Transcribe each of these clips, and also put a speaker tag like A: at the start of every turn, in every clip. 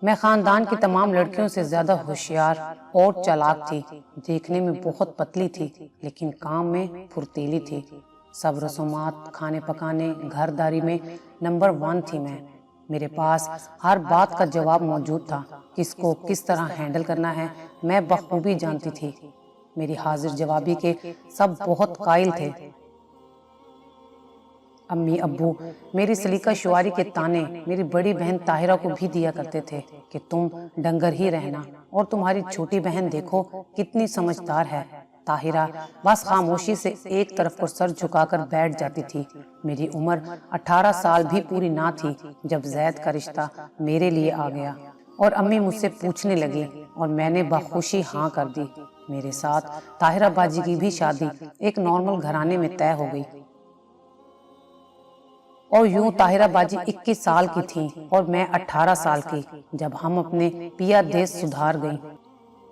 A: میں خاندان کی تمام لڑکیوں سے زیادہ ہوشیار اور چالاک تھی۔ دیکھنے میں بہت پتلی تھی لیکن کام میں پھرتیلی تھی۔ سب رسومات، کھانے پکانے، گھرداری میں نمبر 1 تھی میں۔ میرے پاس ہر بات کا جواب موجود تھا۔ کس کو کس طرح ہینڈل کرنا ہے میں بخوبی جانتی تھی۔ میری حاضر جوابی کے سب بہت قائل تھے۔ امی ابو میری سلیقہ شعاری کے تانے میری بڑی بہن طاہرہ کو بھی دیا کرتے تھے کہ تم ڈنگر ہی رہنا، اور تمہاری چھوٹی بہن دیکھو کتنی سمجھدار ہے۔ طاہرہ بس خاموشی سے ایک طرف کو سر جھکا کر بیٹھ جاتی تھی۔ میری عمر 18 سال بھی پوری نہ تھی جب زید کا رشتہ میرے لیے آ گیا، اور امی مجھ سے پوچھنے لگی اور میں نے بخوشی ہاں کر دی۔ میرے ساتھ طاہرہ باجی کی بھی شادی ایک نارمل گھرانے میں طے ہو گئی، اور یوں طاہرہ باجی 21 سال کی تھیں اور میں 18 سال کی جب ہم اپنے پیا دیس سدھار گئیں۔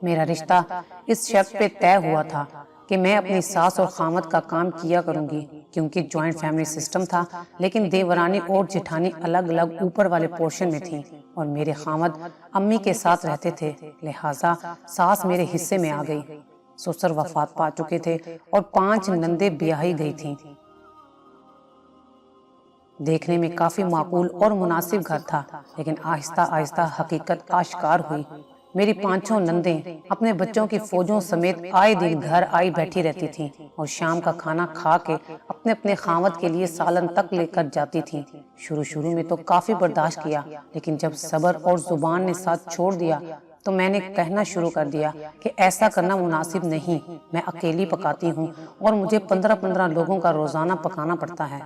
A: میرا رشتہ اس شرط پہ طے ہوا تھا کہ میں اپنی ساس اور خامد کا کام کیا کروں گی، کیونکہ جوائنٹ فیملی سسٹم تھا، لیکن دیورانی اور جٹھانی الگ الگ اوپر والے پورشن میں تھیں، اور میرے خامد امی کے ساتھ رہتے تھے، لہٰذا ساس میرے حصے میں آ گئی۔ سسر وفات پا چکے تھے اور 5 نندیں بیاہی گئی تھیں۔ دیکھنے میں کافی معقول اور مناسب گھر تھا، لیکن آہستہ آہستہ حقیقت آشکار ہوئی۔ میری 5 نندیں اپنے بچوں کی فوجوں سمیت آئے دن گھر آئی بیٹھی رہتی تھیں، اور شام کا کھانا کھا کے اپنے اپنے خامد کے لیے سالن تک لے کر جاتی تھیں۔ شروع میں تو کافی برداشت کیا، لیکن جب صبر اور زبان نے ساتھ چھوڑ دیا تو میں نے کہنا شروع کر دیا کہ ایسا کرنا مناسب نہیں، میں اکیلی پکاتی ہوں اور مجھے 15 لوگوں کا روزانہ پکانا پڑتا ہے۔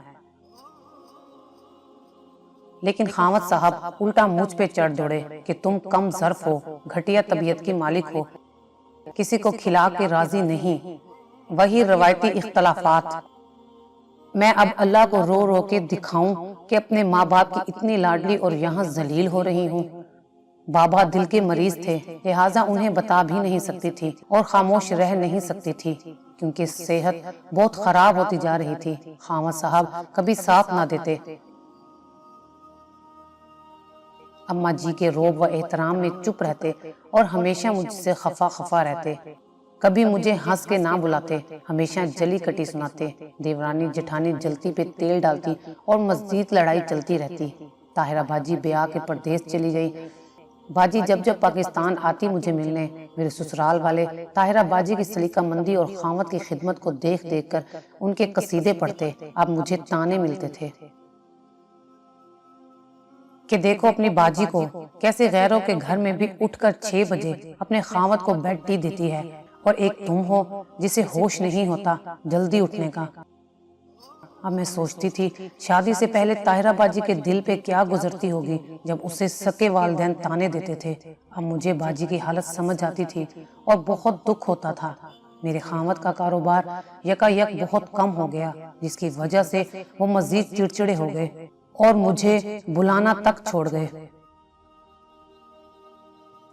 A: لیکن خامد صاحب الٹا مجھ پہ چڑھ دوڑے کہ تم کم ظرف ہو، گھٹیا طبیعت کی مالک ہو، کسی کو کھلا کے راضی نہیں۔ وہی روایتی اختلافات۔ میں اب اللہ کو رو رو کے دکھاؤں کہ اپنے ماں باپ کی اتنی لاڈلی اور یہاں ذلیل ہو رہی ہوں۔ بابا دل کے مریض تھے، لہٰذا انہیں بتا بھی نہیں سکتی تھی اور خاموش رہ نہیں سکتی تھی، کیونکہ صحت بہت خراب ہوتی جا رہی تھی۔ خامد صاحب کبھی ساتھ نہ دیتے۔ اماں جی کے روب و احترام میں چپ رہتے اور ہمیشہ مجھ سے خفا رہتے۔ کبھی مجھے ہنس کے نہ بلاتے، ہمیشہ جلی کٹی سناتے۔ دیورانی جٹھانی جلتی پہ تیل ڈالتی اور مزید لڑائی چلتی رہتی۔ طاہرہ باجی بیاہ کے پردیس چلی گئی۔ باجی جب پاکستان آتی مجھے ملنے، میرے سسرال والے طاہرہ باجی کی سلیقہ مندی اور خامد کی خدمت کو دیکھ کر ان کے قصیدے پڑھتے۔ اب مجھے تانے ملتے تھے کہ دیکھو اپنی باجی کو، کیسے غیروں کے گھر میں بھی اٹھ کر 6 بجے اپنے خامد کو بیڈ ٹی دیتی ہے، اور ایک تم ہو جسے ہوش نہیں ہوتا جلدی اٹھنے کا۔ اب میں سوچتی تھی شادی سے پہلے طاہرہ باجی کے دل پہ کیا گزرتی ہوگی جب اسے سکے والدین تانے دیتے تھے۔ اب مجھے باجی کی حالت سمجھ آتی تھی اور بہت دکھ ہوتا تھا۔ میرے خامد کا کاروبار یکا یک بہت کم ہو گیا، جس کی وجہ سے وہ مزید چڑچڑے ہو گئے اور مجھے بلانا تک چھوڑ گئے۔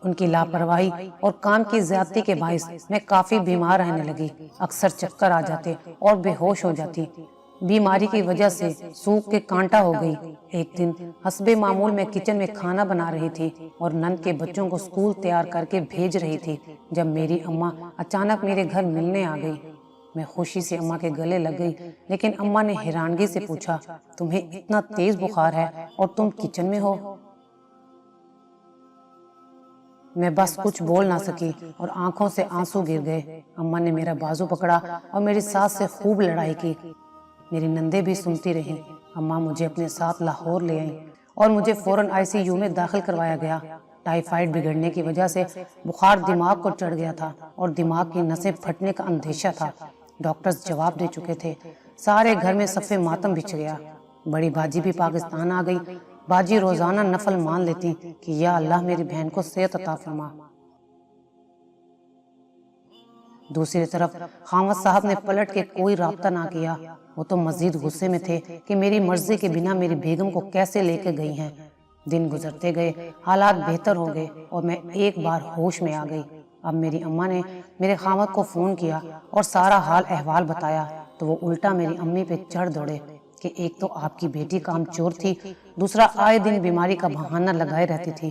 A: ان کی لاپرواہی اور کام کی زیادتی کے باعث میں کافی بیمار رہنے لگی، اکثر چکر آ جاتے اور بے ہوش ہو جاتی۔ بیماری کی وجہ سے سوکھ کے کانٹا ہو گئی۔ ایک دن حسب معمول میں کچن میں کھانا بنا رہی تھی اور نند کے بچوں کو اسکول تیار کر کے بھیج رہی تھی جب میری اماں اچانک میرے گھر ملنے آ گئی۔ میں خوشی سے اماں کے گلے لگ گئی، لیکن اماں نے حیرانگی سے پوچھا، تمہیں اتنا تیز بخار ہے اور تم کچن میں ہو؟ میں بس کچھ بول نہ سکی اور آنکھوں سے آنسو گر گئے۔ اماں نے میرا بازو پکڑا اور میری ساس سے خوب لڑائی کی۔ میری نندیں بھی سنتی رہیں۔ اماں مجھے اپنے ساتھ لاہور لے آئیں اور مجھے فوراً ICU میں داخل کروایا گیا۔ ٹائیفائڈ بگڑنے کی وجہ سے بخار دماغ کو چڑھ گیا تھا اور دماغ کی نسیں پھٹنے کا اندیشہ تھا۔ ڈاکٹرز جواب دے چکے تھے۔ سارے گھر میں صف ماتم بچھ گیا۔ بڑی باجی بھی پاکستان آ گئی۔ باجی روزانہ نفل مان لیتی کہ یا اللہ میری بہن کو صحت عطا فرما۔ دوسری طرف خامد صاحب نے پلٹ کے کوئی رابطہ نہ کیا۔ وہ تو مزید غصے میں تھے کہ میری مرضی کے بنا میری بیگم کو کیسے لے کے گئی ہیں۔ دن گزرتے گئے، حالات بہتر ہو گئے اور میں ایک بار ہوش میں آ گئی۔ اب میری اماں نے میرے خامد کو فون کیا اور سارا حال احوال بتایا تو وہ الٹا میری امی پہ چڑھ دوڑے کہ ایک تو آپ کی بیٹی کام چور تھی، دوسرا آئے دن بیماری کا بہانہ لگائے رہتی تھی۔